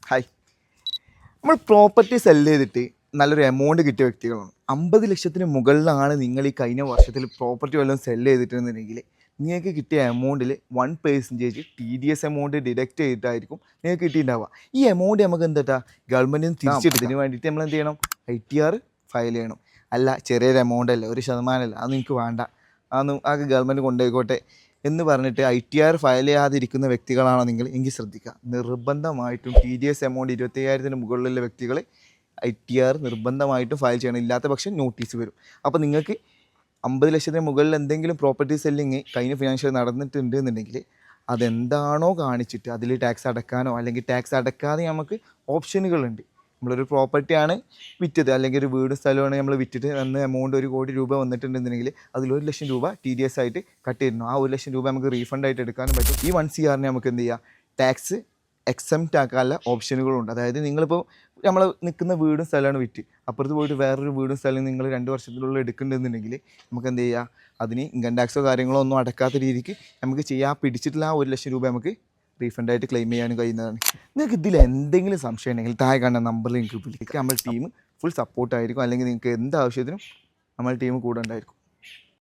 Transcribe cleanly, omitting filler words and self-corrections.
Hi. നമ്മൾ property cell ചെയ്തിട്ട് നല്ലൊരു എമൗണ്ട് കിട്ടിയ വ്യക്തികളാണ്. 50 ലക്ഷത്തിന് മുകളിലാണ് നിങ്ങൾ ഈ കഴിഞ്ഞ വർഷത്തിൽ പ്രോപ്പർട്ടി വല്ലതും സെല്ല് ചെയ്തിട്ടുണ്ടെന്നുണ്ടെങ്കിൽ നിങ്ങൾക്ക് കിട്ടിയ എമൗണ്ടിൽ 1% TDS എമൗണ്ട് ഡിഡക്റ്റ് ചെയ്തിട്ടായിരിക്കും നിങ്ങൾക്ക് കിട്ടിയിട്ടുണ്ടാവുക. ഈ എമൗണ്ട് നമുക്ക് എന്താ ഗവൺമെൻറ്റിന് തിരിച്ചെടുത്തതിന് വേണ്ടിയിട്ട് നമ്മൾ എന്ത് ചെയ്യണം? ITR ഫയൽ ചെയ്യണം. അല്ല ചെറിയൊരു എമൗണ്ട് അല്ല, 1% അല്ല, അത് നിങ്ങൾക്ക് വേണ്ട, അതൊന്നും ആ ഗവൺമെൻറ് കൊണ്ടുപോയിക്കോട്ടെ എന്ന് പറഞ്ഞിട്ട് ITR ഫയൽ ചെയ്യാതിരിക്കുന്ന വ്യക്തികളാണോ നിങ്ങൾ എങ്കിൽ ശ്രദ്ധിക്കുക. നിർബന്ധമായിട്ടും TDS എമൗണ്ട് 25,000 മുകളിലുള്ള വ്യക്തികൾ ITR നിർബന്ധമായിട്ടും ഫയൽ ചെയ്യണം. ഇല്ലാത്ത പക്ഷം നോട്ടീസ് വരും. അപ്പോൾ നിങ്ങൾക്ക് 50 ലക്ഷത്തിന് മുകളിൽ എന്തെങ്കിലും പ്രോപ്പർട്ടി സെല്ലിങ് കഴിഞ്ഞ ഫിനാൻഷ്യൽ നടന്നിട്ടുണ്ട് എന്നുണ്ടെങ്കിൽ അതെന്താണോ കാണിച്ചിട്ട് അതിൽ ടാക്സ് അടക്കാനോ അല്ലെങ്കിൽ ടാക്സ് അടക്കാതെ നമുക്ക് ഓപ്ഷനുകളുണ്ട്. നമ്മളൊരു പ്രോപ്പർട്ടിയാണ് വിറ്റത്, അല്ലെങ്കിൽ ഒരു വീടും സ്ഥലമാണ് നമ്മൾ വിറ്റിട്ട് അന്ന് എമൗണ്ട് 1 കോടി രൂപ വന്നിട്ടുണ്ടെന്നുണ്ടെങ്കിൽ അതിൽ 1 ലക്ഷം രൂപ TDS ആയിട്ട് കട്ട് ചെയ്യുന്നു. ആ 1 ലക്ഷം രൂപ നമുക്ക് റീഫണ്ട് ആയിട്ട് എടുക്കാനും പറ്റും. ഈ 1 CR നമുക്ക് എന്ത് ചെയ്യുക? ടാക്സ് എക്സംപ്റ്റ് ആക്കാനുള്ള ഓപ്ഷനുകളുണ്ട്. അതായത് നിങ്ങളിപ്പോൾ നമ്മൾ നിൽക്കുന്ന വീടും സ്ഥലമാണ് വിറ്റ്, അപ്പുറത്ത് പോയിട്ട് വേറൊരു വീടും സ്ഥലം നിങ്ങൾ 2 വർഷത്തിനുള്ളിൽ എടുക്കുന്നുണ്ടെന്നുണ്ടെങ്കിൽ നമുക്ക് എന്ത് ചെയ്യുക? അതിന് ഇൻകം ടാക്സോ കാര്യങ്ങളോ ഒന്നും അടക്കാത്ത രീതിക്ക് നമുക്ക് ചെയ്യാം. പിടിച്ചിട്ടുള്ള ആ 1 ലക്ഷം രൂപ നമുക്ക് റീഫണ്ടായിട്ട് ക്ലെയിം ചെയ്യാനും കഴിയുന്നതാണ്. നിങ്ങൾക്ക് ഇതിൽ എന്തെങ്കിലും സംശയം ഉണ്ടെങ്കിൽ താഴെ കാണുന്ന നമ്പറിൽ നിങ്ങൾക്ക് വിളിക്കുക. നമ്മുടെ ടീം ഫുൾ സപ്പോർട്ടായിരിക്കും. അല്ലെങ്കിൽ നിങ്ങൾക്ക് എന്താവശ്യത്തിനും നമ്മുടെ ടീം കൂടെ ഉണ്ടായിരിക്കും.